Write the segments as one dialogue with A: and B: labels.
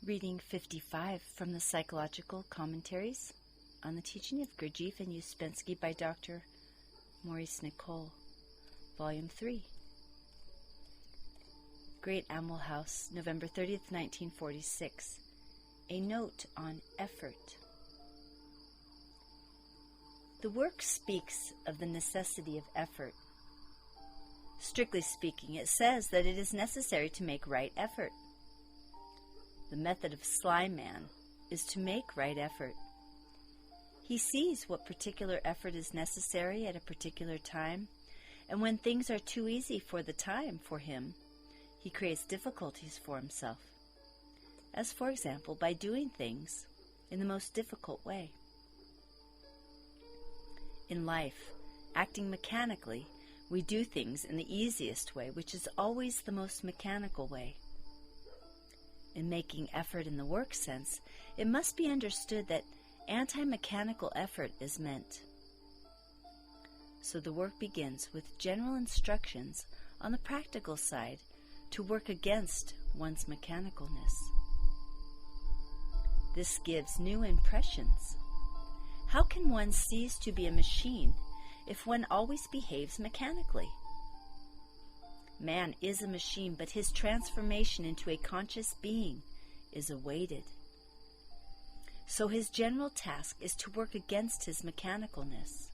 A: Reading 55 from the Psychological Commentaries on the Teaching of Gurdjieff and Ouspensky by Dr. Maurice Nicoll, Volume 3. Great Amwell House, November 30th, 1946. A note on effort. The work speaks of the necessity of effort. Strictly speaking, it says that it is necessary to make right effort. The method of Sly Man is to make right effort. He sees what particular effort is necessary at a particular time, and when things are too easy for the time for him, he creates difficulties for himself, as for example by doing things in the most difficult way. In life, acting mechanically, we do things in the easiest way, which is always the most mechanical way. In making effort in the work sense, it must be understood that anti-mechanical effort is meant. So the work begins with general instructions on the practical side to work against one's mechanicalness. This gives new impressions. How can one cease to be a machine if one always behaves mechanically? Man is a machine, but his transformation into a conscious being is awaited. So his general task is to work against his mechanicalness.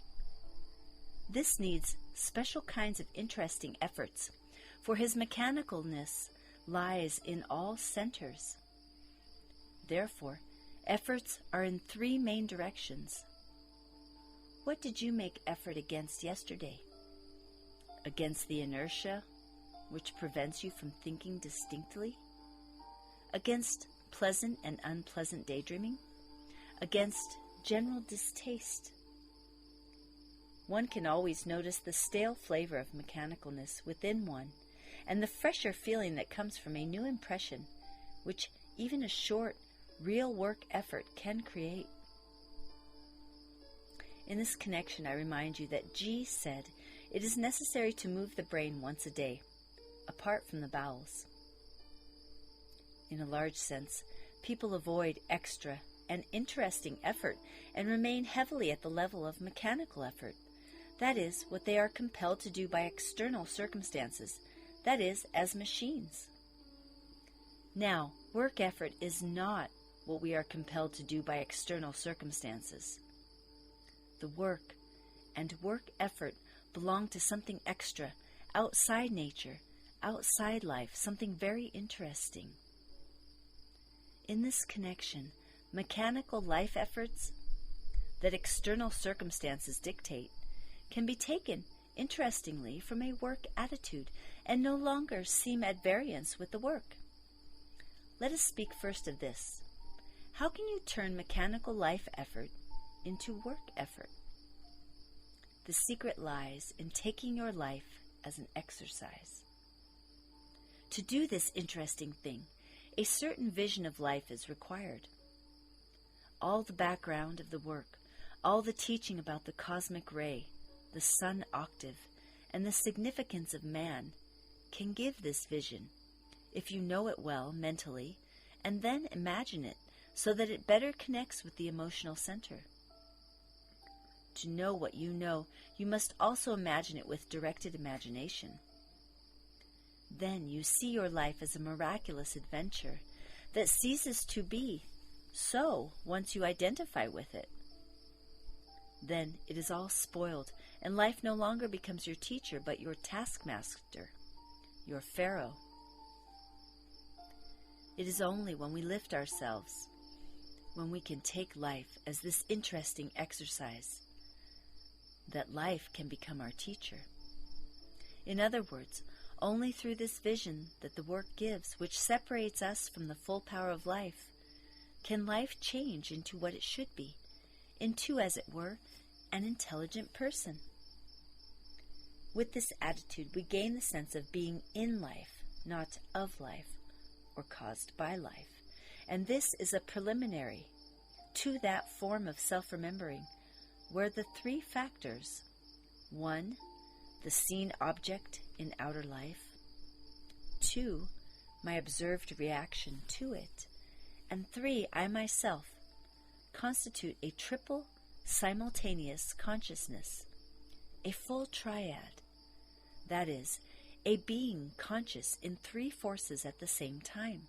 A: This needs special kinds of interesting efforts, for his mechanicalness lies in all centers. Therefore, efforts are in three main directions. What did you make effort against yesterday? Against the inertia, which prevents you from thinking distinctly? Against pleasant and unpleasant daydreaming? Against general distaste? One can always notice the stale flavor of mechanicalness within one, and the fresher feeling that comes from a new impression, which even a short, real work effort can create. In this connection, I remind you that G said it is necessary to move the brain once a day, apart from the bowels. In a large sense, people avoid extra and interesting effort and remain heavily at the level of mechanical effort. That is, what they are compelled to do by external circumstances, that is, as machines. Now, work effort is not what we are compelled to do by external circumstances. The work and work effort belong to something extra, outside nature, outside life, something very interesting. In this connection, mechanical life efforts that external circumstances dictate can be taken, interestingly, from a work attitude and no longer seem at variance with the work. Let us speak first of this. How can you turn mechanical life effort into work effort? The secret lies in taking your life as an exercise. To do this interesting thing, a certain vision of life is required. All the background of the work, all the teaching about the cosmic ray, the sun octave, and the significance of man can give this vision, if you know it well mentally, and then imagine it so that it better connects with the emotional center. To know what you know, you must also imagine it with directed imagination. Then you see your life as a miraculous adventure that ceases to be so once you identify with it. Then it is all spoiled, and life no longer becomes your teacher, but your taskmaster, your pharaoh. It is only when we lift ourselves, when we can take life as this interesting exercise, that life can become our teacher. In other words, only through this vision that the work gives, which separates us from the full power of life, can life change into what it should be, into, as it were, an intelligent person. With this attitude, we gain the sense of being in life, not of life, or caused by life. And this is a preliminary to that form of self-remembering, where the three factors, 1, the seen object in outer life, 2, my observed reaction to it, and 3, I myself, constitute a triple simultaneous consciousness, a full triad, that is, a being conscious in 3 forces at the same time.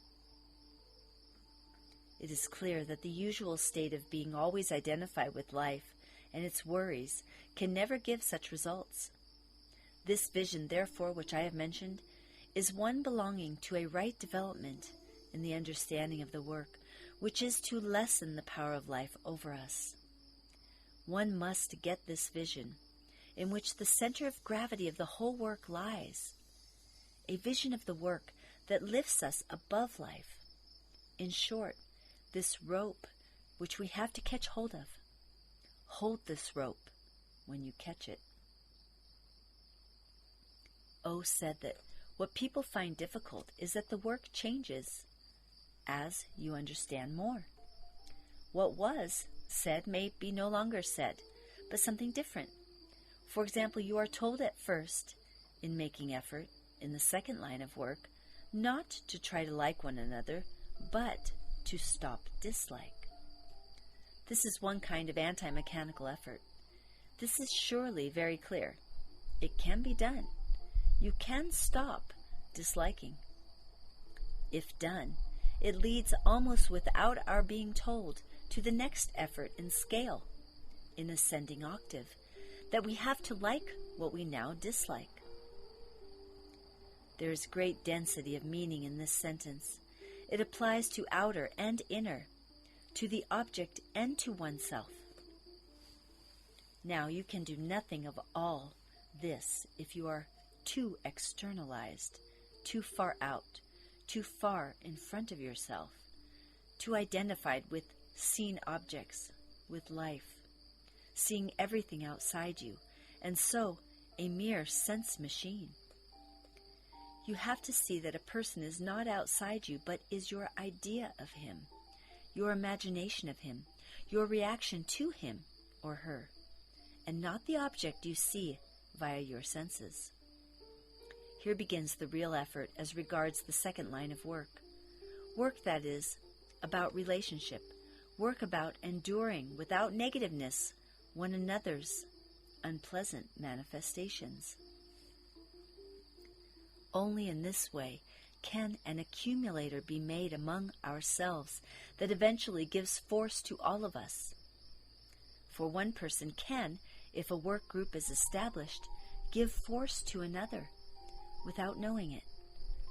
A: It is clear that the usual state of being always identified with life and its worries can never give such results. This vision, therefore, which I have mentioned, is one belonging to a right development in the understanding of the work, which is to lessen the power of life over us. One must get this vision, in which the center of gravity of the whole work lies, a vision of the work that lifts us above life. In short, this rope which we have to catch hold of. Hold this rope when you catch it. O said that what people find difficult is that the work changes as you understand more. What was said may be no longer said, but something different. For example, you are told at first, in making effort, in the second line of work, not to try to like one another, but to stop dislike. This is one kind of anti-mechanical effort. This is surely very clear. It can be done. You can stop disliking. If done, it leads almost without our being told to the next effort in scale, in ascending octave, that we have to like what we now dislike. There is great density of meaning in this sentence. It applies to outer and inner, to the object and to oneself. Now you can do nothing of all this if you are too externalized, too far out, too far in front of yourself, too identified with seen objects, with life, seeing everything outside you, and so a mere sense machine. You have to see that a person is not outside you, but is your idea of him, your imagination of him, your reaction to him or her, and not the object you see via your senses. Here begins the real effort as regards the second line of work. Work, that is, about relationship, work about enduring without negativeness one another's unpleasant manifestations. Only in this way can an accumulator be made among ourselves that eventually gives force to all of us. For one person can, if a work group is established, give force to another without knowing it,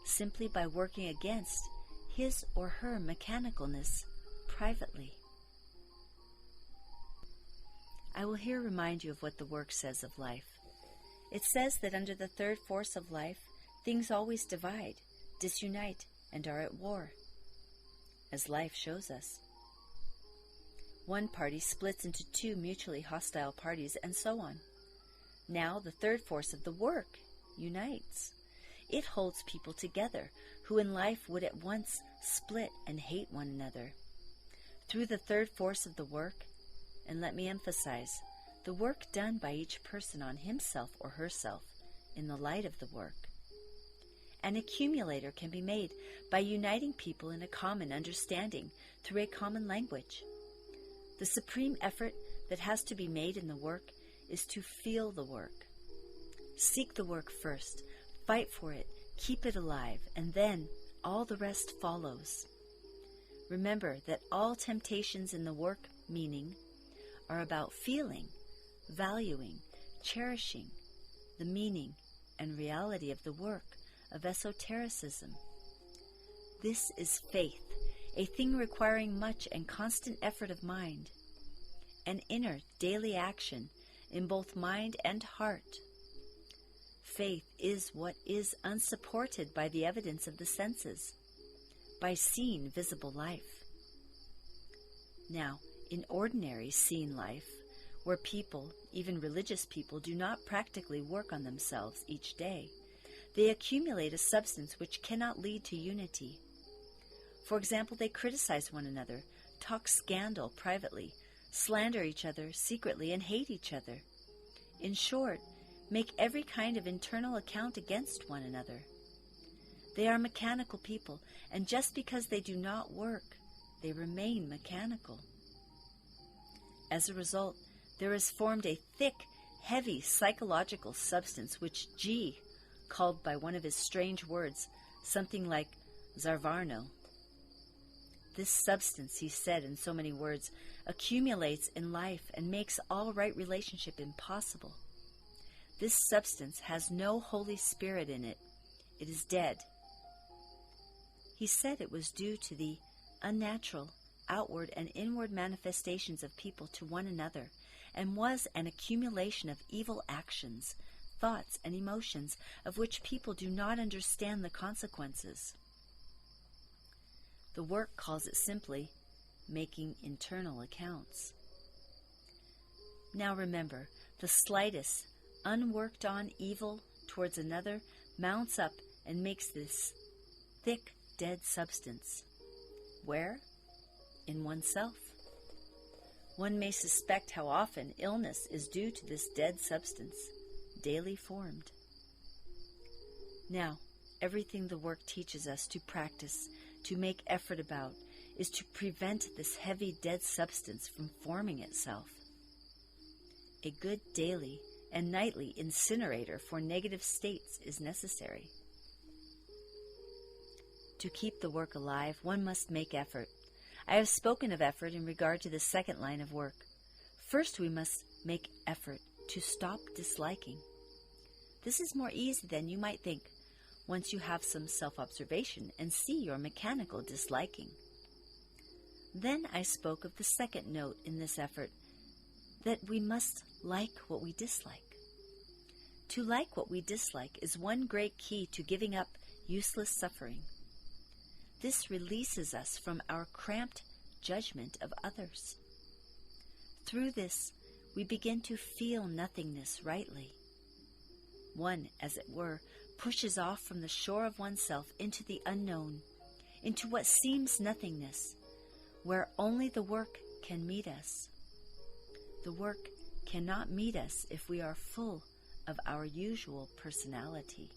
A: simply by working against his or her mechanicalness privately. I will here remind you of what the work says of life. It says that under the third force of life, things always divide, disunite, and are at war, as life shows us. One party splits into 2 mutually hostile parties, and so on. Now the third force of the work unites. It holds people together who in life would at once split and hate one another. Through the third force of the work, and let me emphasize, the work done by each person on himself or herself in the light of the work, an accumulator can be made by uniting people in a common understanding through a common language. The supreme effort that has to be made in the work is to feel the work. Seek the work first, fight for it, keep it alive, and then all the rest follows. Remember that all temptations in the work meaning are about feeling, valuing, cherishing the meaning and reality of the work of esotericism. This is faith, a thing requiring much and constant effort of mind, an inner daily action in both mind and heart. Faith is what is unsupported by the evidence of the senses, by seen visible life. Now, in ordinary seen life, where people, even religious people, do not practically work on themselves each day, they accumulate a substance which cannot lead to unity. For example, they criticize one another, talk scandal privately, slander each other secretly, and hate each other. In short, make every kind of internal account against one another. They are mechanical people, and just because they do not work, they remain mechanical. As a result, there is formed a thick, heavy psychological substance which G called by one of his strange words something like Zarvarno. This substance, he said in so many words, accumulates in life and makes all right relationship impossible. This substance has no Holy Spirit in it. It is dead. He said it was due to the unnatural, outward and inward manifestations of people to one another, and was an accumulation of evil actions, thoughts and emotions of which people do not understand the consequences. The work calls it simply making internal accounts. Now remember, the slightest, unworked on evil towards another mounts up and makes this thick, dead substance. Where? In oneself. One may suspect how often illness is due to this dead substance, daily formed. Now, everything the work teaches us to practice, to make effort about, is to prevent this heavy dead substance from forming itself. A good daily and nightly incinerator for negative states is necessary. To keep the work alive, one must make effort. I have spoken of effort in regard to the second line of work. First, we must make effort to stop disliking. This is more easy than you might think once you have some self-observation and see your mechanical disliking. Then I spoke of the second note in this effort, that we must like what we dislike. To like what we dislike is one great key to giving up useless suffering. This releases us from our cramped judgment of others. Through this, we begin to feel nothingness rightly. One, as it were, pushes off from the shore of oneself into the unknown, into what seems nothingness, where only the work can meet us. The work cannot meet us if we are full of our usual personality.